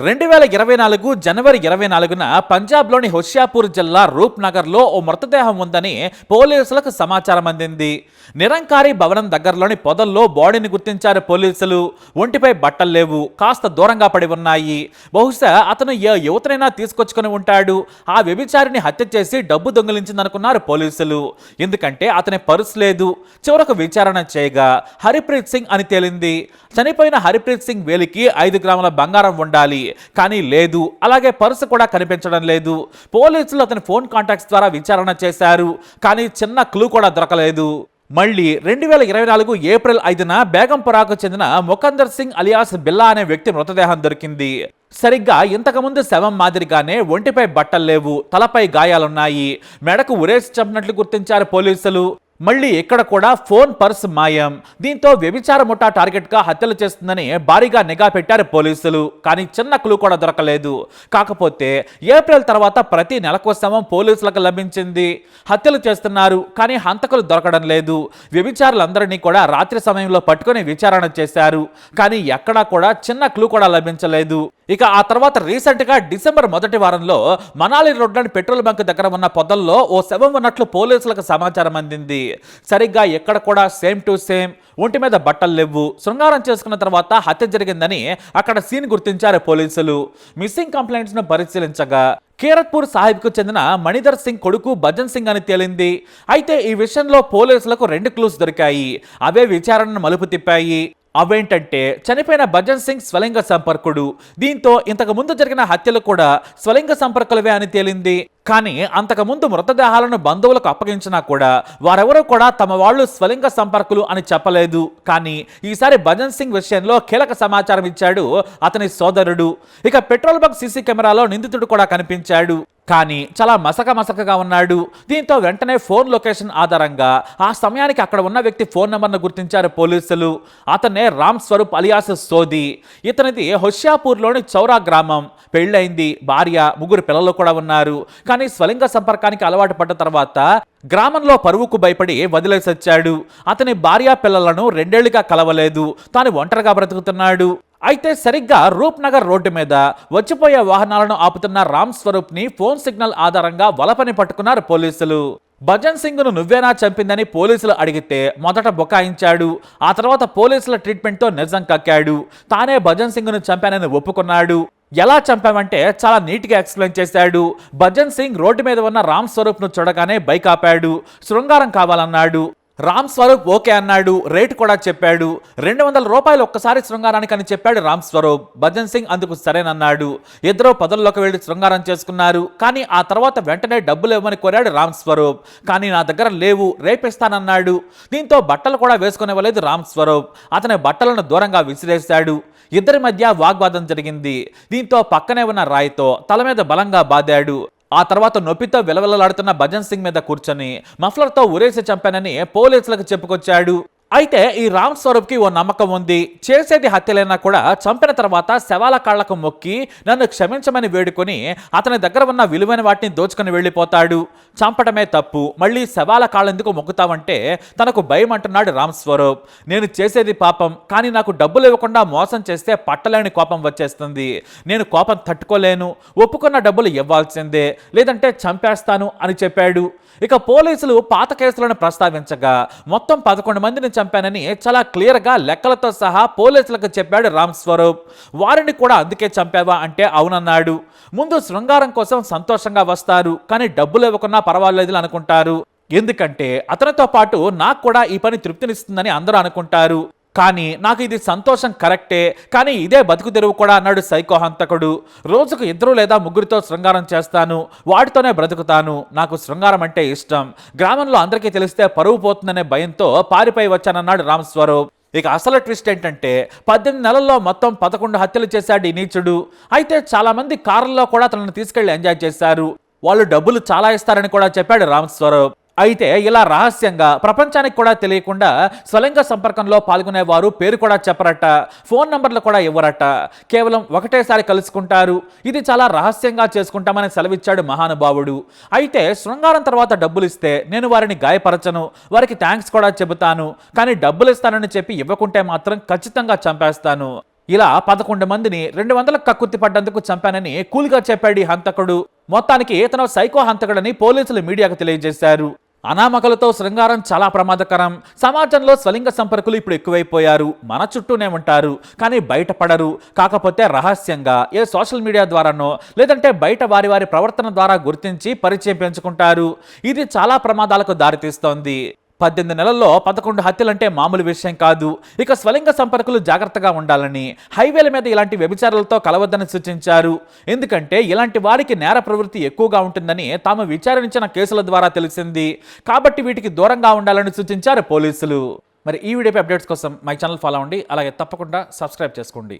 2024 జనవరి 24న పంజాబ్లోని హోషియాపూర్ జిల్లా రూప్నగర్లో ఓ మృతదేహం ఉందని పోలీసులకు సమాచారం అందింది. నిరంకారి భవనం దగ్గరలోని పొదల్లో బాడీని గుర్తించారు పోలీసులు. ఒంటిపై బట్టలు లేవు, కాస్త దూరంగా పడి ఉన్నాయి. బహుశా అతను ఏ యువతనైనా తీసుకొచ్చుకొని ఉంటాడు. ఆ వ్యభిచారిని హత్య చేసి డబ్బు దొంగిలించిందనుకున్నారు పోలీసులు. ఎందుకంటే అతని పర్సు లేదు. చివరకు విచారణ చేయగా హరిప్రీత్ సింగ్ అని తేలింది. చనిపోయిన హరిప్రీత్ సింగ్ వేలికి 5 గ్రాముల బంగారం ఉండాలి, కానీ లేదు. అలాగే పర్సు కూడా కనిపించడం లేదు. పోలీసులు అతని ఫోన్ కాంటాక్ట్స్ ద్వారా విచారణ చేశారు, కానీ చిన్న క్లూ కూడా దొరకలేదు. మళ్ళీ 2024 ఏప్రిల్ 5న బేగంపురాకు చెందిన ముకందర్ సింగ్ అలియాస్ బిల్లా అనే వ్యక్తి మృతదేహం దొరికింది. సరిగ్గా ఇంతకుముందు శవం మాదిరిగానే ఒంటిపై బట్టలు లేవు, తలపై గాయాలున్నాయి. మెడకు ఉరేసి చంపినట్లు గుర్తించారు పోలీసులు. మళ్ళీ ఇక్కడ కూడా ఫోన్, పర్స్ మాయం. దీంతో వ్యభిచార ముఠా టార్గెట్ గా హత్యలు చేస్తుందని భారీగా నిఘా పెట్టారు పోలీసులు. కానీ చిన్న క్లూ కూడా దొరకలేదు. కాకపోతే ఏప్రిల్ తర్వాత ప్రతి నెలకు శవం పోలీసులకు లభించింది. హత్యలు చేస్తున్నారు, కానీ హంతకులు దొరకడం లేదు. వ్యభిచారులందరినీ కూడా రాత్రి సమయంలో పట్టుకొని విచారణ చేశారు, కానీ ఎక్కడా కూడా చిన్న క్లూ కూడా లభించలేదు. ఇక ఆ తర్వాత రీసెంట్ గా డిసెంబర్ మొదటి వారంలో మనాలి రోడ్లోని పెట్రోల్ బంక్ దగ్గర ఉన్న పొదల్లో ఓ శవం ఉన్నట్లు పోలీసులకు సమాచారం అందింది. సరిగ్గా ఎక్కడ కూడా సేమ్ టు సేమ్, ఒంటి మీద బట్టలు లేవు. శృంగారం చేసుకున్న తర్వాత హత్య జరిగిందని అక్కడ సీన్ గుర్తించారు పోలీసులు. మిస్సింగ్ కంప్లైంట్స్ ను పరిశీలించగా కీరత్పూర్ సాహిబ్కు చెందిన మణిధర్ సింగ్ కొడుకు భజన్ సింగ్ అని తేలింది. అయితే ఈ విషయంలో పోలీసులకు 2 క్లూస్ దొరికాయి. అవే విచారణను మలుపు తిప్పాయి. అవేంటంటే, చనిపోయిన భజన్ సింగ్ స్వలింగ సంపర్కుడు. దీంతో ఇంతకు ముందు జరిగిన హత్యలు కూడా స్వలింగ సంపర్కులవే అని తేలింది. కానీ అంతకుముందు మృతదేహాలను బంధువులకు అప్పగించినా కూడా వారెవరూ కూడా తమ వాళ్ళు స్వలింగ సంపర్కులు అని చెప్పలేదు. కానీ ఈసారి భజన్ సింగ్ విషయంలో కీలక సమాచారం ఇచ్చాడు అతని సోదరుడు. ఇక పెట్రోల్ బంక్ సీసీ కెమెరాలో నిందితుడు కూడా కనిపించాడు, కానీ చాలా మసకగా ఉన్నాడు. దీంతో వెంటనే ఫోన్ లొకేషన్ ఆధారంగా ఆ సమయానికి అక్కడ ఉన్న వ్యక్తి ఫోన్ నెంబర్ను గుర్తించారు పోలీసులు. అతనే రామ్ స్వరూప్ అలియాస్ సోది. ఇతనిది హోషియాపూర్లోని చౌరా గ్రామం. పెళ్ళైంది, భార్య, 3 పిల్లలు కూడా ఉన్నారు. కానీ స్వలింగ సంపర్కానికి అలవాటు పడ్డ తర్వాత గ్రామంలో పరువుకు భయపడి వదిలేసొచ్చాడు. అతని భార్య పిల్లలను 2 ఏళ్లుగా కలవలేదు. తాను ఒంటరిగా బ్రతుకుతున్నాడు. అయితే సరిగ్గా రూప్నగర్ రోడ్డు మీద వచ్చిపోయే వాహనాలను ఆపుతున్న రామ్ స్వరూప్ ని ఫోన్ సిగ్నల్ ఆధారంగా వలపని పట్టుకున్నారు పోలీసులు. భజన్ సింగ్ ను నువ్వేనా చంపిందని పోలీసులు అడిగితే మొదట బుకాయించాడు. ఆ తర్వాత పోలీసుల ట్రీట్మెంట్తో నిజం కక్కాడు. తానే భజన్ సింగ్ ను చంపానని ఒప్పుకున్నాడు. ఎలా చంపామంటే చాలా నీట్గా ఎక్స్ప్లెయిన్ చేశాడు. భజన్ సింగ్ రోడ్డు మీద ఉన్న రామ్ స్వరూప్ ను చూడగానే బైక్ ఆపాడు. శృంగారం కావాలన్నాడు. రామ్ స్వరూప్ ఓకే అన్నాడు. రేటు కూడా చెప్పాడు. 200 రూపాయలు ఒక్కసారి శృంగారానికి అని చెప్పాడు రామ్ స్వరూప్. భజన్ సింగ్ అందుకు సరేనన్నాడు. ఇద్దరు పొదల్లోకి వెళ్లి శృంగారం చేసుకున్నారు. కానీ ఆ తర్వాత వెంటనే డబ్బులు ఇవ్వమని కోరాడు రామ్ స్వరూప్. కానీ నా దగ్గర లేవు, రేపిస్తానన్నాడు. దీంతో బట్టలు కూడా వేసుకునివ్వలేదు రామ్ స్వరూప్. అతని బట్టలను దూరంగా విసిరేశాడు. ఇద్దరి మధ్య వాగ్వాదం జరిగింది. దీంతో పక్కనే ఉన్న రాయితో తల మీద బలంగా బాదాడు. ఆ తర్వాత నొప్పితో విలవిలలాడుతున్న భజన్ సింగ్ మీద కూర్చొని మఫ్లర్తో ఉరేసి చంపానని పోలీసులకు చెప్పుకొచ్చాడు. అయితే ఈ రామ్ స్వరూప్ కి ఓ నమ్మకం ఉంది. చేసేది హత్యలైనా కూడా చంపిన తర్వాత శవాల కాళ్లకు మొక్కి నన్ను క్షమించమని వేడుకొని అతని దగ్గర ఉన్న విలువైన వాటిని దోచుకొని వెళ్ళిపోతాడు. చంపడమే తప్పు, మళ్ళీ శవాల కాళ్ళెందుకు మొక్కుతావంటే తనకు భయం అంటున్నాడు రామ్ స్వరూప్. నేను చేసేది పాపం, కానీ నాకు డబ్బులు ఇవ్వకుండా మోసం చేస్తే పట్టలేని కోపం వచ్చేస్తుంది. నేను కోపం తట్టుకోలేను. ఒప్పుకున్న డబ్బులు ఇవ్వాల్సిందే, లేదంటే చంపేస్తాను అని చెప్పాడు. ఇక పోలీసులు పాత కేసులను ప్రస్తావించగా మొత్తం 11 మందిని చంపానని చాలా క్లియర్గా లెక్కలతో సహా పోలీసులకు చెప్పాడు రామ్ స్వరూప్. వారిని కూడా అందుకే చంపావా అంటే అవునన్నాడు. ముందు శృంగారం కోసం సంతోషంగా వస్తారు, కానీ డబ్బులు ఇవ్వకున్నా పర్వాలేదు అనుకుంటారు. ఎందుకంటే అతనితో పాటు నాకు కూడా ఈ పని తృప్తినిస్తుందని అందరూ అనుకుంటారు. కానీ నాకు ఇది సంతోషం కరెక్టే, కానీ ఇదే బతుకు తెరువు కూడా అన్నాడు సైకో హంతకుడు. రోజుకు 2 లేదా 3తో శృంగారం చేస్తాను, వాటితోనే బ్రతుకుతాను. నాకు శృంగారం అంటే ఇష్టం. గ్రామంలో అందరికీ తెలిస్తే పరువు పోతుందనే భయంతో పారిపోయి వచ్చానన్నాడు రామ్ స్వరూప్. ఇక అసలు ట్విస్ట్ ఏంటంటే 18 నెలల్లో మొత్తం 11 హత్యలు చేశాడు ఈ నీచుడు. అయితే చాలా మంది కారుల్లో కూడా తనను తీసుకెళ్లి ఎంజాయ్ చేశారు. వాళ్ళు డబ్బులు చాలా ఇస్తారని కూడా చెప్పాడు రామ్ స్వరూప్. అయితే ఇలా రహస్యంగా ప్రపంచానికి కూడా తెలియకుండా స్వలింగ సంపర్కంలో పాల్గొనేవారు పేరు కూడా చెప్పరట, ఫోన్ నంబర్లు కూడా ఇవ్వరట. కేవలం ఒకటేసారి కలుసుకుంటారు. ఇది చాలా రహస్యంగా చేసుకుంటామని సెలవిచ్చాడు మహానుభావుడు. అయితే శృంగారం తర్వాత డబ్బులు ఇస్తే నేను వారిని గాయపరచను, వారికి థ్యాంక్స్ కూడా చెబుతాను. కానీ డబ్బులు ఇస్తానని చెప్పి ఇవ్వకుంటే మాత్రం ఖచ్చితంగా చంపేస్తాను. ఇలా 11 మందిని 200 కక్కుర్తి పడ్డందుకు చంపానని కూల్గా చెప్పాడు ఈ హంతకుడు. మొత్తానికి ఇతను సైకో హంతకుడని పోలీసులు మీడియాకు తెలియజేశారు. అనామకులతో శృంగారం చాలా ప్రమాదకరం. సమాజంలో స్వలింగ సంపర్కులు ఇప్పుడు ఎక్కువైపోయారు. మన చుట్టూనే ఉంటారు, కానీ బయటపడరు. కాకపోతే రహస్యంగా ఏ సోషల్ మీడియా ద్వారానో లేదంటే బయట వారి వారి ప్రవర్తన ద్వారా గుర్తించి పరిచయం పెంచుకుంటారు. ఇది చాలా ప్రమాదాలకు దారితీస్తోంది. 18 నెలల్లో 11 హత్యలంటే మామూలు విషయం కాదు. ఇక స్వలింగ సంపర్కులు జాగ్రత్తగా ఉండాలని, హైవేల మీద ఇలాంటి వ్యభిచారాలతో కలవద్దని సూచించారు. ఎందుకంటే ఇలాంటి వారికి నేర ప్రవృత్తి ఎక్కువగా ఉంటుందని తాము విచారించిన కేసుల ద్వారా తెలిసింది. కాబట్టి వీటికి దూరంగా ఉండాలని సూచించారు పోలీసులు. మరి ఈ వీడియోపై అప్డేట్స్ కోసం మై ఛానల్ ఫాలో అవ్వండి. అలాగే తప్పకుండా సబ్స్క్రైబ్ చేసుకోండి.